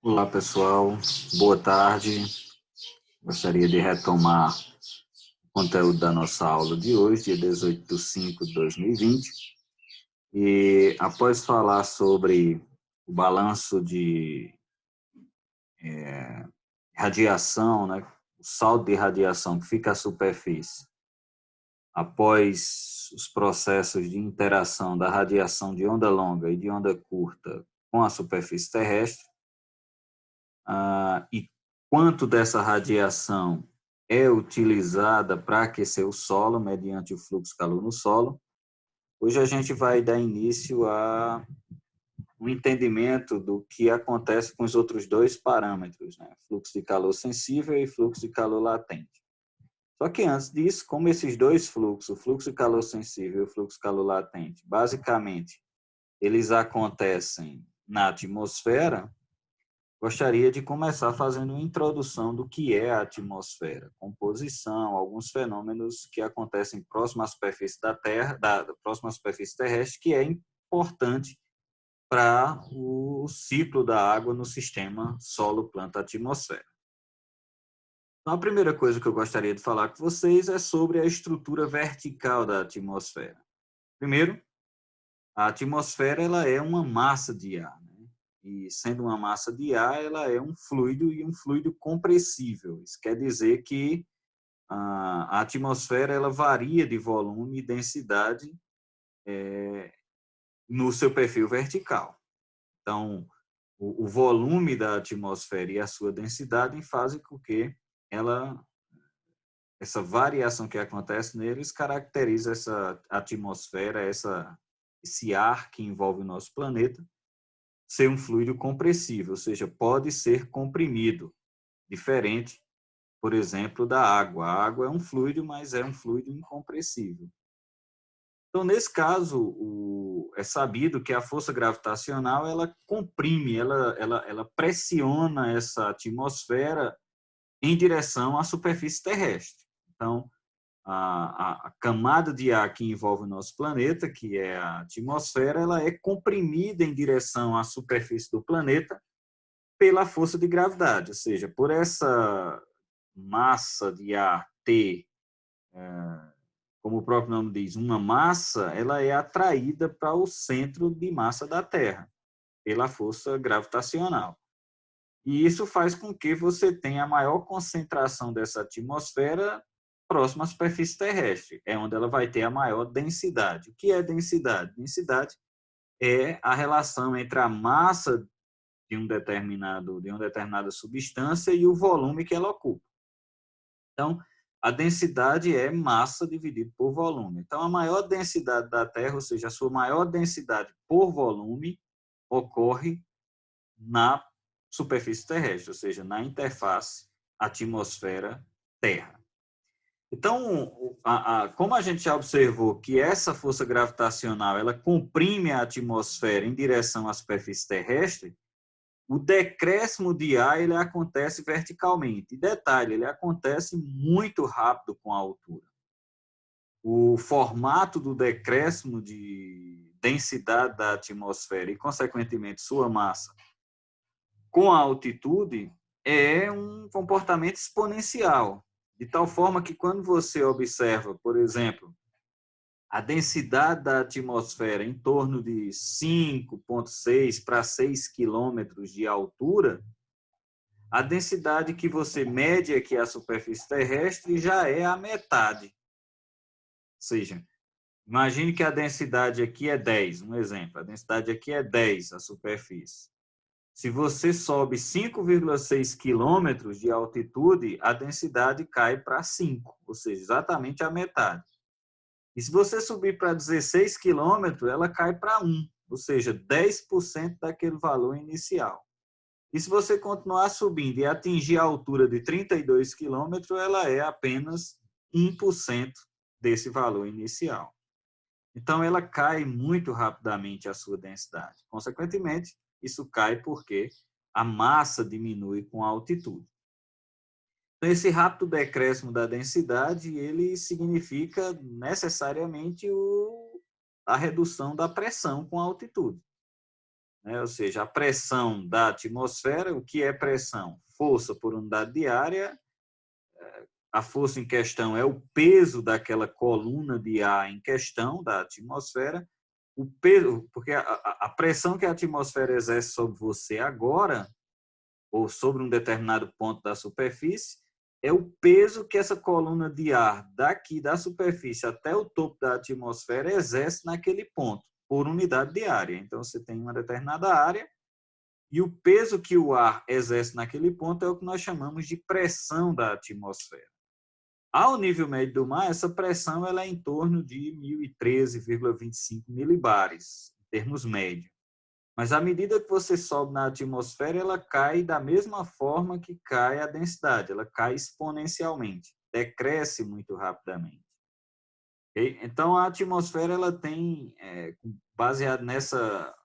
Olá, pessoal. Boa tarde. Gostaria de retomar o conteúdo da nossa aula de hoje, dia 18 de 5 de 2020. E após falar sobre o balanço de radiação, né, o saldo de radiação que fica à superfície após os processos de interação da radiação de onda longa e de onda curta com a superfície terrestre, e quanto dessa radiação é utilizada para aquecer o solo mediante o fluxo calor no solo. Hoje a gente vai dar início a um entendimento do que acontece com os outros dois parâmetros, né? Fluxo de calor sensível e fluxo de calor latente. Só que antes disso, como esses dois fluxos, o fluxo de calor sensível e o fluxo de calor latente, basicamente, eles acontecem na atmosfera, gostaria de começar fazendo uma introdução do que é a atmosfera, composição, alguns fenômenos que acontecem próximo à superfície da Terra, próxima à superfície terrestre, que é importante para o ciclo da água no sistema solo-planta-atmosfera. Então, a primeira coisa que eu gostaria de falar com vocês é sobre a estrutura vertical da atmosfera. Primeiro, a atmosfera ela é uma massa de ar, né? E sendo uma massa de ar, ela é um fluido e um fluido compressível. Isso quer dizer que a atmosfera ela varia de volume e densidade no seu perfil vertical. Então, o volume da atmosfera e a sua densidade fazem com que essa variação que acontece neles caracteriza essa atmosfera, esse ar que envolve o nosso planeta, ser um fluido compressível, ou seja, pode ser comprimido, diferente, por exemplo, da água. A água é um fluido, mas é um fluido incompressível. Então, nesse caso, é sabido que a força gravitacional ela comprime, ela pressiona essa atmosfera em direção à superfície terrestre. Então, a camada de ar que envolve o nosso planeta, que é a atmosfera, ela é comprimida em direção à superfície do planeta pela força de gravidade, ou seja, por essa massa de ar ter, como o próprio nome diz, uma massa, ela é atraída para o centro de massa da Terra, pela força gravitacional. E isso faz com que você tenha a maior concentração dessa atmosfera próxima à superfície terrestre, é onde ela vai ter a maior densidade. O que é densidade? Densidade é a relação entre a massa de uma determinada substância e o volume que ela ocupa. Então, a densidade é massa dividido por volume. Então, a maior densidade da Terra, ou seja, a sua maior densidade por volume, ocorre na superfície terrestre, ou seja, na interface atmosfera-Terra. Então, como a gente já observou que essa força gravitacional ela comprime a atmosfera em direção à superfície terrestre, o decréscimo de ar ele acontece verticalmente. E detalhe, ele acontece muito rápido com a altura. O formato do decréscimo de densidade da atmosfera e, consequentemente, sua massa com a altitude é um comportamento exponencial, de tal forma que quando você observa, por exemplo, a densidade da atmosfera em torno de 5,6 para 6 quilômetros de altura, a densidade que você mede aqui à superfície terrestre já é a metade. Ou seja, imagine que a densidade aqui é 10, um exemplo, a densidade aqui é 10, a superfície. Se você sobe 5,6 quilômetros de altitude, a densidade cai para 5, ou seja, exatamente a metade. E se você subir para 16 quilômetros, ela cai para 1, ou seja, 10% daquele valor inicial. E se você continuar subindo e atingir a altura de 32 quilômetros, ela é apenas 1% desse valor inicial. Então, ela cai muito rapidamente a sua densidade. Consequentemente, isso cai porque a massa diminui com a altitude. Então, esse rápido decréscimo da densidade, ele significa necessariamente a redução da pressão com a altitude. né? Ou seja, a pressão da atmosfera. O que é pressão? Força por unidade de área. A força em questão é o peso daquela coluna de ar em questão, da atmosfera. O peso, porque a pressão que a atmosfera exerce sobre você agora, ou sobre um determinado ponto da superfície, é o peso que essa coluna de ar daqui da superfície até o topo da atmosfera exerce naquele ponto, por unidade de área. Então, você tem uma determinada área e o peso que o ar exerce naquele ponto é o que nós chamamos de pressão da atmosfera. Ao nível médio do mar, essa pressão ela é em torno de 1.013,25 milibares, em termos médios. Mas à medida que você sobe na atmosfera, ela cai da mesma forma que cai a densidade, ela cai exponencialmente, decresce muito rapidamente. Okay? Então, a atmosfera ela tem, baseado nessa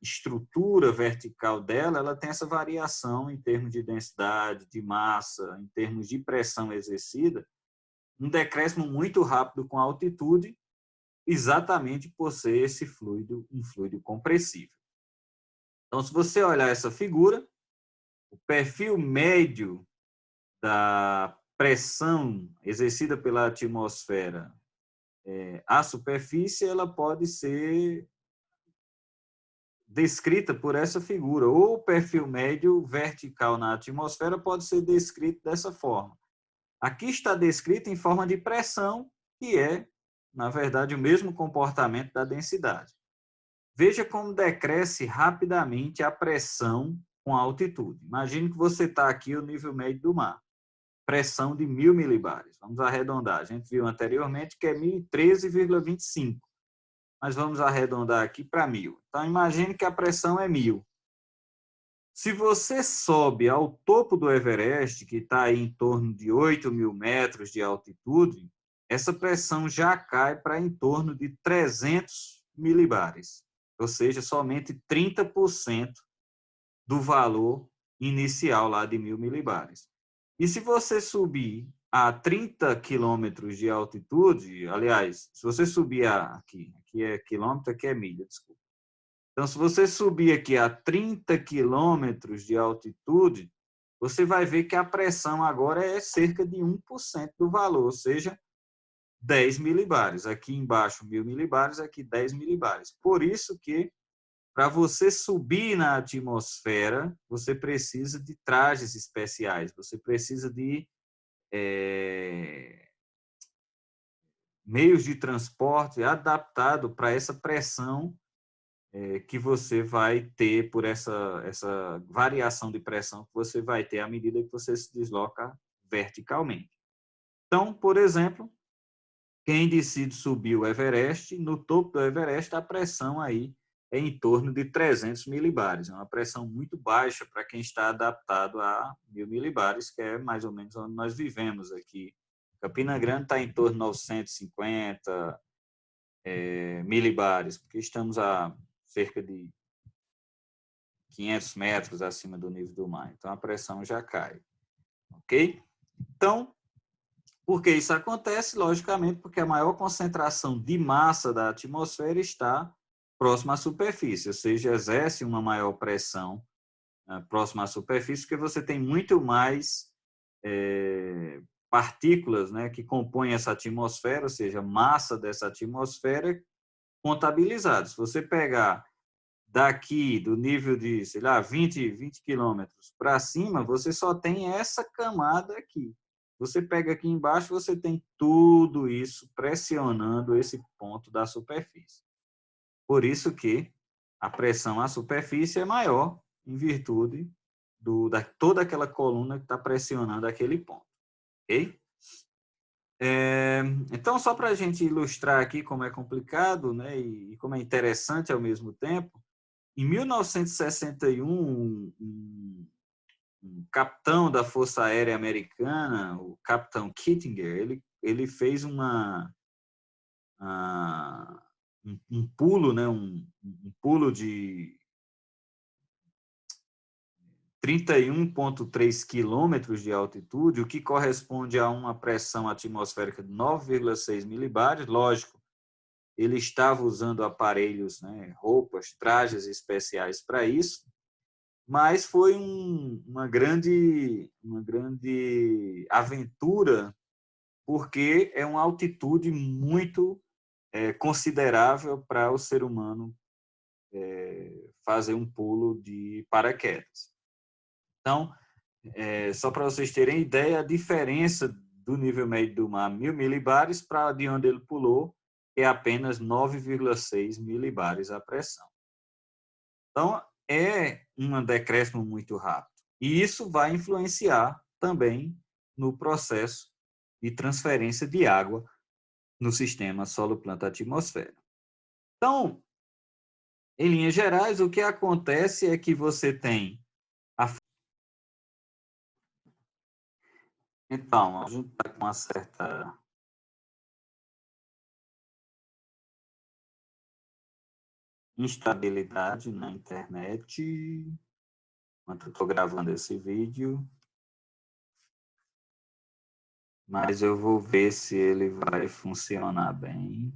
estrutura vertical dela, ela tem essa variação em termos de densidade, de massa, em termos de pressão exercida, um decréscimo muito rápido com a altitude, exatamente por ser esse fluido, um fluido compressível. Então, se você olhar essa figura, o perfil médio da pressão exercida pela atmosfera à superfície, ela pode ser descrita por essa figura, ou o perfil médio vertical na atmosfera pode ser descrito dessa forma. Aqui está descrito em forma de pressão, que é, na verdade, o mesmo comportamento da densidade. Veja como decresce rapidamente a pressão com a altitude. Imagine que você está aqui no nível médio do mar. Pressão de 1.000 milibares. Vamos arredondar. A gente viu anteriormente que é 1.013,25. Mas vamos arredondar aqui para 1.000. Então, imagine que a pressão é 1.000. Se você sobe ao topo do Everest, que está aí em torno de 8.000 metros de altitude, essa pressão já cai para em torno de 300 milibares, ou seja, somente 30% do valor inicial lá de 1.000 milibares. E se você subir a 30 quilômetros de altitude, aliás, se você subir aqui é quilômetro, aqui é milha, desculpa. Então, se você subir aqui a 30 quilômetros de altitude, você vai ver que a pressão agora é cerca de 1% do valor, ou seja, 10 milibares. Aqui embaixo, 1.000 milibares, aqui 10 milibares. Por isso que, para você subir na atmosfera, você precisa de trajes especiais, você precisa de meios de transporte adaptado para essa pressão que você vai ter por essa variação de pressão que você vai ter à medida que você se desloca verticalmente. Então, por exemplo, quem decide subir o Everest, no topo do Everest, a pressão aí é em torno de 300 milibares. É uma pressão muito baixa para quem está adaptado a 1.000 milibares, que é mais ou menos onde nós vivemos aqui. Campina Grande está em torno de 950 milibares, porque estamos a cerca de 500 metros acima do nível do mar. Então, a pressão já cai. Ok? Então, por que isso acontece? Logicamente, porque a maior concentração de massa da atmosfera está próxima à superfície, ou seja, exerce uma maior pressão próxima à superfície, porque você tem muito mais partículas, né, que compõem essa atmosfera, ou seja, massa dessa atmosfera contabilizadas. Se você pegar daqui, do nível de, sei lá, 20 quilômetros para cima, você só tem essa camada aqui. Você pega aqui embaixo, você tem tudo isso pressionando esse ponto da superfície. Por isso que a pressão à superfície é maior em virtude da toda aquela coluna que está pressionando aquele ponto. Ok? Então, só para a gente ilustrar aqui como é complicado, né, e como é interessante ao mesmo tempo, em 1961, um capitão da Força Aérea Americana, o capitão Kittinger, ele fez um pulo, né, um pulo de 31,3 quilômetros de altitude, o que corresponde a uma pressão atmosférica de 9,6 milibares. Lógico, ele estava usando aparelhos, né, roupas, trajes especiais para isso, mas foi uma grande aventura, porque é uma altitude muito considerável para o ser humano fazer um pulo de paraquedas. Então, só para vocês terem ideia, a diferença do nível médio do mar, 1.000 milibares, para de onde ele pulou, é apenas 9,6 milibares a pressão. Então, é um decréscimo muito rápido. E isso vai influenciar também no processo de transferência de água no sistema solo-planta-atmosfera. Então, em linhas gerais, o que acontece é que você tem a... Então, a gente está com uma certa instabilidade na internet enquanto eu estou gravando esse vídeo, mas eu vou ver se ele vai funcionar bem.